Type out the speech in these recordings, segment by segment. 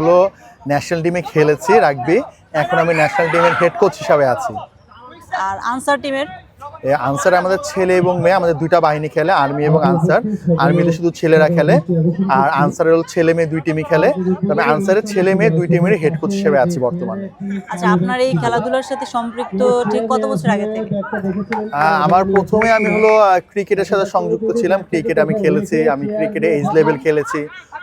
হলো ন্যাশনাল টিমে খেলেছি রাগবি। এখন আমি ন্যাশনাল টিমের হেড কোচ হিসাবে আছি। আর আনসার টিমের? আনসার আমাদের ছেলে এবং মেয়ে, আমাদের দুইটা বাহিনী খেলে, আর্মি এবং আনসার। আর্মিতে শুধু ছেলেরা খেলে, আর আনসারের ছেলে মেয়ে দুই টিমই খেলে। তবে আনসারের ছেলে মেয়ে দুই টিমেরই হেড কোচ হিসেবে আছি বর্তমানে। আচ্ছা, আপনার এই খেলাধুলার সাথে সম্পৃক্ত ঠিক কত বছর আগে থেকে? আমার প্রথমে আমি হলো ক্রিকেটের সাথে সংযুক্ত ছিলাম। ক্রিকেট আমি খেলেছি, আমি ক্রিকেটে এজ লেভেল খেলেছি,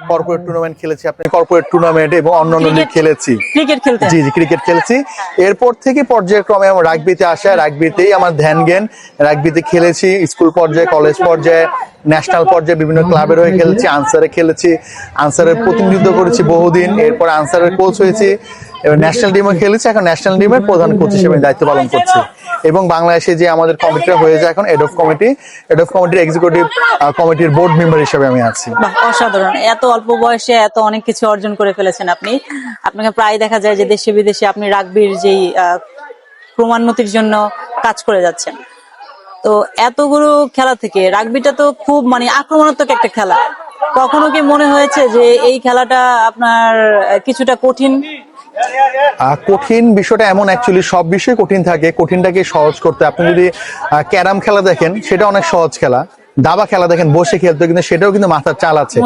কর্পোরেট টুর্নামেন্ট খেলেছি, আপনি কর্পোরেট টুর্নামেন্ট এবং অন্যান্য লিগ খেলেছি। ক্রিকেট খেলতে? জি জি, ক্রিকেট খেলেছি। এরপর থেকে পর্যায়ক্রমে আমার রাগবিতে আসা, রাগবিতেই আমার ধ্যান জ্ঞান। রাগবিতে খেলেছি স্কুল পর্যায়ে, কলেজ পর্যায়ে, ন্যাশনাল পর্যায়ে বিভিন্ন ক্লাবের হয়ে খেলেছি, আনসারে খেলেছি, আনসারের প্রতিনিধিত্ব করেছি বহুদিন। এরপর আনসারের কোচ হয়েছি, এবার ন্যাশনাল টিমে খেলেছি, এখন ন্যাশনাল টিমের প্রধান কোচ হিসেবে দায়িত্ব পালন করছি। এবং বাংলাদেশে যে আমাদের কমিটিটা হয়েছে এখন head of committee, head of কমিটির এক্সিকিউটিভ কমিটির বোর্ড মেম্বার হিসেবে আমি আছি। অসাধারণ, এত অল্প বয়সে এত অনেক কিছু অর্জন করে ফেলেছেন আপনি। আপনাকে প্রায় দেখা যায় যে দেশে বিদেশে আপনি রাগবির যেই ক্রমান্নতির জন্য কাজ করে যাচ্ছেন। তো এতগুলো খেলা থেকে রাগবিটা তো খুব আক্রমণাত্মক একটা খেলা। কখনো কি মনে হয়েছে যে এই খেলাটা আপনার কিছুটা কঠিন? কঠিন বিষয়টা এমন, অ্যাকচুয়ালি সব বিষয় কঠিন থাকে, কঠিনটাকে সহজ করতে। আপনি যদি ক্যারাম খেলা দেখেন, সেটা অনেক সহজ খেলা। দাবা খেলা দেখেন, বসে খেলতে, কিন্তু সেটাও কিন্তু মাথার চাল আছে,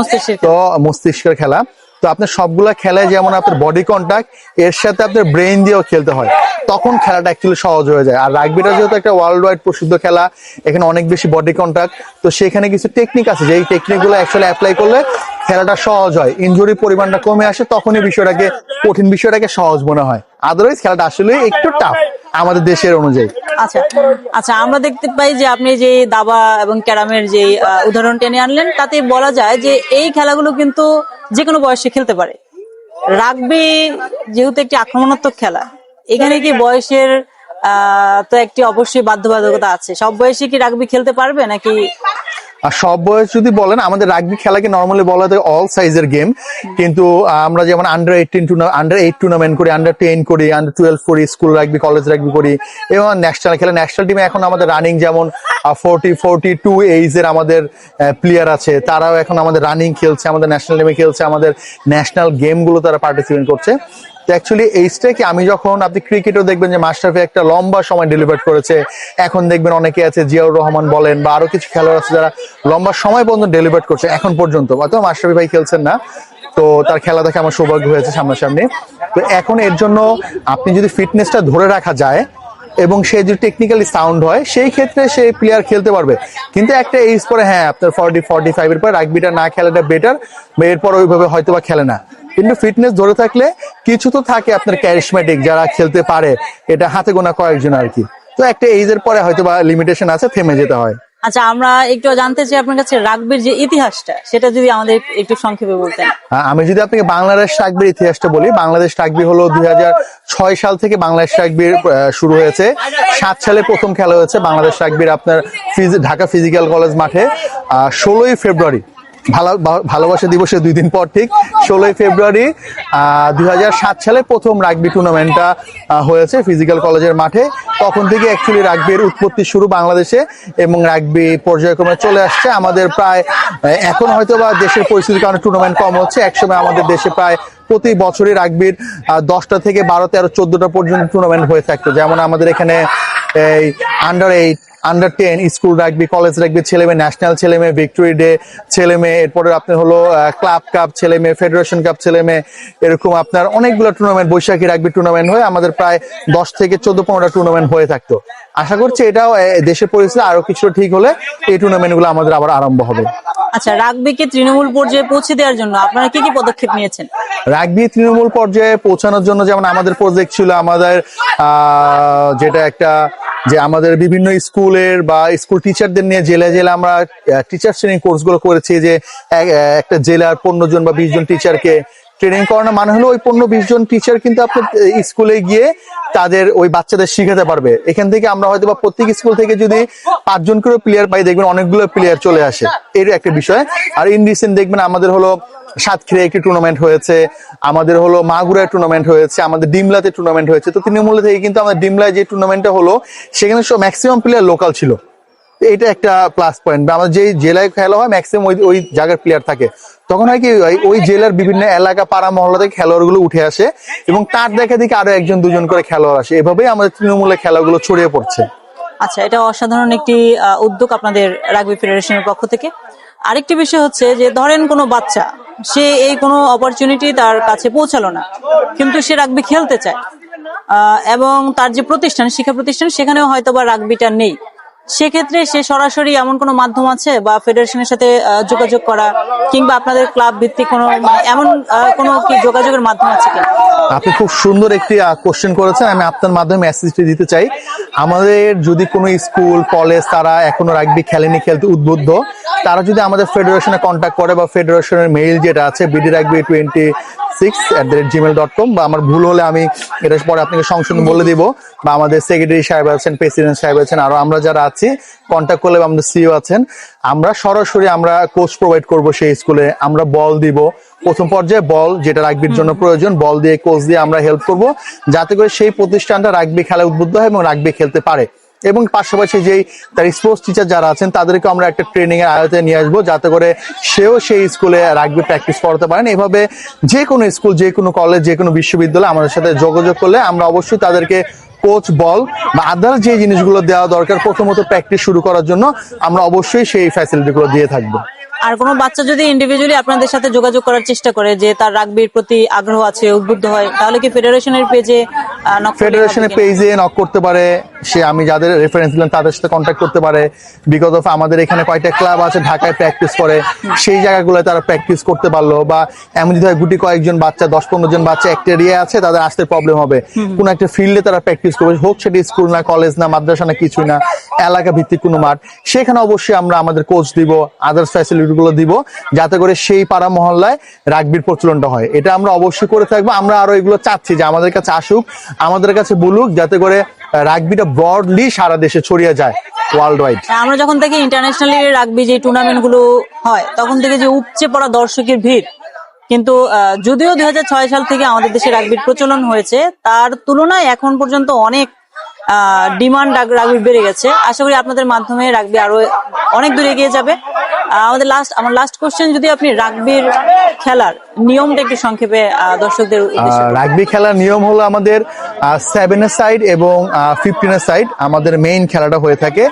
তো মস্তিষ্কের খেলা। তো আপনার সবগুলা খেলায় যেমন আপনার বডি কন্টাক্ট, এর সাথে আপনার ব্রেইন দিয়েও খেলতে হয়, তখন খেলাটা অ্যাকচুয়ালি সহজ হয়ে যায়। আর রাগবিটা যেহেতু একটা ওয়ার্ল্ড ওয়াইড প্রসিদ্ধ খেলা, এখানে অনেক বেশি বডি কন্টাক্ট, তো সেখানে কিছু টেকনিক আছে, যেই টেকনিকগুলো অ্যাকচুয়ালি অ্যাপ্লাই করলে খেলাটা সহজ হয়, ইনজুরির পরিমাণটা কমে আসে, তখনই বিষয়টাকে সহজ মনে হয়। আদারওয়াইজ খেলাটা আসলে একটু টাফ আমাদের দেশের অনুযায়ী। আচ্ছা আচ্ছা, আমরা দেখতে পাই যে আপনি যে দাবা এবং ক্যারামের যে উদাহরণ টেনে আনলেন, তাতে বলা যায় যে এই খেলাগুলো কিন্তু যে কোনো বয়সে খেলতে পারে। রাগবি যেহেতু একটি আক্রমণাত্মক খেলা, এখানে কি বয়সের তো একটি অবশ্যই বাধ্যবাধকতা আছে? সব বয়সে কি রাগবি খেলতে পারবে নাকি? আর সব বয়স যদি বলেন, আমাদের রাগবি খেলাকে নর্মালি বলা হয় অল সাইজের গেম, কিন্তু আমরা যেমন আন্ডার 8 টুর্নামেন্ট করি, আন্ডার 10 করি, আন্ডার 12 করি, স্কুল রাগবি, কলেজ রাগবি করি, এবং ন্যাশনাল খেলা। ন্যাশনাল টিমে এখন আমাদের রানিং যেমন 42 এইজের আমাদের প্লেয়ার আছে, তারাও এখন আমাদের রানিং খেলছে, আমাদের ন্যাশনাল টিমে খেলছে, আমাদের ন্যাশনাল গেমগুলো তারা পার্টিসিপেট করছে। তো অ্যাকচুয়ালি এইজটাই কি, আমি যখন আপনি ক্রিকেটও দেখবেন যে মাশরাফি একটা লম্বা সময় ডেলিভার করেছে, এখন দেখবেন অনেকে আছে, জিয়াউর রহমান বলেন বা আরো কিছু খেলোয়াড় আছে যারা লম্বা সময় পর্যন্ত ডেলিভার করছে এখন পর্যন্ত। হয়তো মাশরাফি ভাই খেলছেন না, তো তার খেলা দেখে আমার সৌভাগ্য হয়েছে সামনাসামনি। তো এখন এর জন্য আপনি যদি ফিটনেসটা ধরে রাখা যায় এবং সে যদি টেকনিক্যালি সাউন্ড হয়, সেই ক্ষেত্রে সেই প্লেয়ার খেলতে পারবে। কিন্তু একটা এইজ পরে, হ্যাঁ, আপনার 40-45 এর পর রাগবিটা না খেলাটা বেটার, বা এরপর ওইভাবে হয়তো বা খেলে না। কিন্তু ফিটনেস ধরে থাকলে কিছু তো থাকে আপনার ক্যারিশমেটিক যারা খেলতে পারে, এটা হাতে গোনা কয়েকজন আর কি। তো একটা এইজের পরে হয়তো বা লিমিটেশন আছে, থেমে যেতে হয়। আচ্ছা, আমরা একটু জানতে চাই আপনার কাছে রাগবির যে ইতিহাসটা, সেটা যদি আমাদের একটু সংক্ষেপে বলতেন। আমি যদি আপনাকে বাংলাদেশ রাগবির ইতিহাসটা বলি, বাংলাদেশ রাগবি হলো 2006 সাল থেকে বাংলাদেশ রাগবির শুরু হয়েছে। 7 সালে প্রথম খেলা হয়েছে বাংলাদেশ রাগবির আপনার ঢাকা ফিজিক্যাল কলেজ মাঠে। 16ই ফেব্রুয়ারি, ভালোবাসা দিবসের 2 দিন পর, ঠিক 16ই ফেব্রুয়ারি 2007 সালে প্রথম রাগবি টুর্নামেন্টটা হয়েছে ফিজিক্যাল কলেজের মাঠে। তখন থেকে অ্যাকচুয়ালি রাগবির উৎপত্তি শুরু বাংলাদেশে, এবং রাগবি পর্যায়ক্রমে চলে আসছে আমাদের প্রায়। এখন হয়তো বা দেশের পরিস্থিতির কারণে টুর্নামেন্ট কম হচ্ছে, একসময় আমাদের দেশে প্রায় প্রতি বছরই রাগবির 10টা থেকে 12, 13, 14টা পর্যন্ত টুর্নামেন্ট হয়ে থাকতো। যেমন আমাদের এখানে এই under 8, under 10, school rugby, college rugby ছেলে মেয়ে, ন্যাশনাল ছেলে মেয়ে, ভিক্টোরি ডে ছেলে মেয়ে, এরপরে আপনার হলো ক্লাব কাপ ছেলে মেয়ে, ফেডারেশন কাপ ছেলে মেয়ে, এরকম আপনার অনেকগুলো টুর্নামেন্ট, বৈশাখী রাগবি টুর্নামেন্ট হয়ে আমাদের প্রায় 10 থেকে 14-15টা টুর্নামেন্ট হয়ে থাকতো। আশা করছি এটাও দেশের পরিস্থিতি আরো কিছু ঠিক হলে এই টুর্নামেন্ট গুলো আমাদের আবার আরম্ভ হবে। আচ্ছা, রাগবিকে তৃণমূল পর্যায়ে পৌঁছে দেওয়ার জন্য আপনারা কি কি পদক্ষেপ নিয়েছেন? রাগবি তৃণমূল পর্যায়ে পৌঁছানোর জন্য যেমন আমাদের প্রজেক্ট ছিল, আমাদের যেটা একটা, যে আমাদের বিভিন্ন স্কুলের বা স্কুল টিচারদের নিয়ে জেলায় জেলা আমরা টিচার ট্রেনিং কোর্সগুলো করেছি। যে একটা জেলার 15 জন বা 20 জন টিচারকে ট্রেনিং করানো, মানে হলো ওই 15-20 জন টিচার কিন্তু আপনার স্কুলে গিয়ে তাদের ওই বাচ্চাদের শিখাতে পারবে। এখান থেকে আমরা হয়তো বা প্রত্যেক স্কুল থেকে যদি 5 জন করে প্লেয়ার পাই, দেখবেন অনেকগুলো প্লেয়ার চলে আসে, এর একটা বিষয়। আর ইন রিসেন্ট দেখবেন আমাদের হলো সাতক্ষীরায় একটি টুর্নামেন্ট হয়েছে, আমাদের হলো মাগুরায় টুর্নামেন্ট হয়েছে, আমাদের ডিমলাতে টুর্নামেন্ট হয়েছে। তো তৃণমূল থেকে কিন্তু আমাদের ডিমলায় যে টুর্নামেন্টটা হলো, সেখানে ম্যাক্সিমাম প্লেয়ার লোকাল ছিল, তো এটা একটা প্লাস পয়েন্ট। আমাদের যে জেলায় খেলা হয় ম্যাক্সিমাম ওই জায়গার প্লেয়ার থাকে, তখন হয় কি ওই জেলার বিভিন্ন এলাকা পাড়া মহল্লা থেকে খেলোয়াড় গুলো উঠে আসে এবং তার দেখা দেখে আরো একজন দুজন করে খেলোয়াড় আসে, এভাবেই আমাদের তৃণমূলের খেলাগুলো ছড়িয়ে পড়ছে। আচ্ছা, এটা অসাধারণ একটি উদ্যোগ আপনাদের রাগবি ফেডারেশনের পক্ষ থেকে। আরেকটি বিষয় হচ্ছে যে ধরেন কোনো বাচ্চা, সে এই কোনো অপরচুনিটি তার কাছে পৌঁছালো না, কিন্তু সে রাগবি খেলতে চায়, এবং তার যে প্রতিষ্ঠান, শিক্ষা প্রতিষ্ঠান, সেখানেও হয়তো বা রাগবিটা নেই, সেক্ষেত্রে সে সরাসরি এমন কোনো মাধ্যম আছে বা ফেডারেশনের সাথে যোগাযোগ করা, কিংবা আপনাদের ক্লাব ভিত্তিক কোনো এমন কোনো কি যোগাযোগের মাধ্যম আছে কিনা? আপনি খুব সুন্দর একটি কোশ্চেন করেছেন, আমি আপনার মাধ্যমে মেসেজটি দিতে চাই। আমাদের যদি কোনো স্কুল কলেজ তারা এখনো রাগবি খেলেনি, খেলতে উদ্বুদ্ধ, তারা যদি আমাদের ফেডারেশনে কন্ট্যাক্ট করে বা ফেডারেশনের মেইল যেটা আছে bdragby26@gmail.com, বা আমার ভুল হলে আমি এটা পরে আপনাকে সংশোধন বলে দিব, বা আমাদের সেক্রেটারি সাহেব আছেন, প্রেসিডেন্ট সাহেব আছেন, আরো আমরা যারা আছি কন্ট্যাক্ট করলে, আমাদের সিইও আছেন, আমরা সরাসরি আমরা কোচ প্রোভাইড করব সেই স্কুলে। আমরা বল দিব, প্রথম পর্যায়ে বল যেটা রাগবির জন্য প্রয়োজন, বল দিয়ে কোচ দিয়ে আমরা হেল্প করব, যাতে করে সেই প্রতিষ্ঠানটা রাগবি খেলায় উদ্বুদ্ধ হয় এবং রাগবি খেলতে পারে। এবং পাশাপাশি যেই তার স্পোর্টস টিচার যারা আছেন তাদেরকে আমরা একটা ট্রেনিং এর আয়তায় নিয়ে আসবো, যাতে করে সেও সেই স্কুলে রাগবি প্র্যাকটিস করাতে পারেন। এভাবে যে কোনো স্কুল, যে কোনো কলেজ, যে কোনো বিশ্ববিদ্যালয় আমাদের সাথে যোগাযোগ করলে আমরা অবশ্যই তাদেরকে কোচ, বল বা আদার যে জিনিসগুলো দেওয়া দরকার প্রথমত প্র্যাকটিস শুরু করার জন্য, আমরা অবশ্যই সেই ফ্যাসিলিটিগুলো দিয়ে থাকবো। আর কোনো বাচ্চা যদি ইন্ডিভিজুয়ালি আপনাদের সাথে যোগাযোগ করার চেষ্টা করে, যে তার রাগবির প্রতি আগ্রহ আছে, উদ্বুদ্ধ হয়, তাহলে কি ফেডারেশনের পেজে ফেডারেশনের পেজে নক করতে পারে, সে আমি যাদের রেফারেন্স দিলাম তাদের সাথে কন্ট্যাক্ট করতে পারে। বিকজ অফ আমাদের এখানে কয়টা ক্লাব আছে ঢাকায় প্র্যাকটিস করে, সেই জায়গাগুলোয় তারা প্র্যাকটিস করতে পারলো, বা এমন যদি গুটি কয়েকজন বাচ্চা 10-15 জন বাচ্চা একটা এরিয়া আছে, তাদের আসতে প্রবলেম হবে, কোন একটা ফিল্ডে তারা প্র্যাকটিস করবে, হোক সেটা স্কুল না, কলেজ না, মাদ্রাসা না, কিছুই না, এলাকা ভিত্তিক কোনো মাঠ, সেখানে অবশ্যই আমরা আমাদের কোচ দিব, আদার্স ফ্যাসিলিটি গুলো দিব, যাতে করে সেই পাড়া মহল্লায় রাগবির প্রচলনটা হয়। এটা আমরা অবশ্যই করে থাকবো। আমরা আরো এগুলো চাচ্ছি যে আমাদের কাছে আসুক, আমাদের কাছে বলুক, যাতে করে রাগবিটা ব্রডলি সারা দেশে ছড়িয়ে যায়, ওয়ার্ল্ড ওয়াইড। আমরা যখন থেকে ইন্টারন্যাশনালি রাগবি যে টুর্নামেন্ট গুলো হয়, তখন থেকে যে উপচে পড়া দর্শকের ভিড়, কিন্তু যদিও 2006 সাল থেকে আমাদের দেশে রাগবির প্রচলন হয়েছে, তার তুলনায় এখন পর্যন্ত অনেক ডিমান্ড রাগবির বেড়ে গেছে। আশা করি আপনাদের মাধ্যমে রাগবি আরো অনেক দূর এগিয়ে যাবে। আমার লাস্ট কোশ্চেন, যদি আপনি রাগবির খেলার নিয়মটা একটু সংক্ষেপে দর্শকদের উদ্দেশ্যে। রাগবি খেলার নিয়ম হলো আমাদের 7 এর সাইড এবং 15 এর সাইড আমাদের মেইন খেলাটা হয়ে থাকে।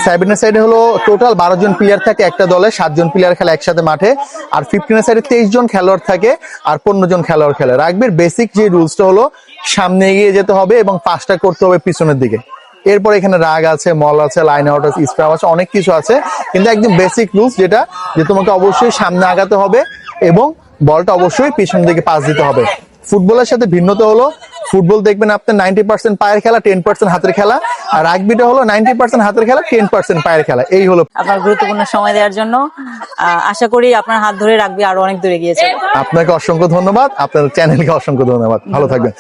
7 এর সাইডে হলো টোটাল 12 জন প্লেয়ার থাকে একটা দলে, 7 জন প্লেয়ার খেলে একসাথে মাঠে। আর 15 এর সাইডে 23 জন খেলোয়াড় থাকে আর 15 জন খেলোয়াড় খেলে। রাগবির বেসিক যে রুলসটা হলো সামনে এগিয়ে যেতে হবে এবং পাসটা করতে হবে পিছনের দিকে। এরপর এখানে রাগ আছে, মল আছে, লাইন আউট আছে, স্প্রাম আছে, অনেক কিছু আছে, কিন্তু একদম বেসিক রুলস যেটা, যে তোমাকে অবশ্যই সামনে আগাতে হবে এবং বলটা অবশ্যই পিছন দিকে পাস দিতে হবে। ফুটবলের সাথে ভিন্নতা হলো, ফুটবল দেখবেন আপনার 90% পায়ের খেলা, 10% হাতের খেলা, আর রাগবিটা হলো 90% হাতের খেলা, 10% পায়ের খেলা। এই হলো। আপনার গুরুত্বপূর্ণ সময় দেওয়ার জন্য আশা করি আপনার হাত ধরে রাগবি আরো অনেক দূর এগিয়ে যাবে। আপনাকে অসংখ্য ধন্যবাদ, আপনার চ্যানেলকে অসংখ্য ধন্যবাদ, ভালো থাকবেন।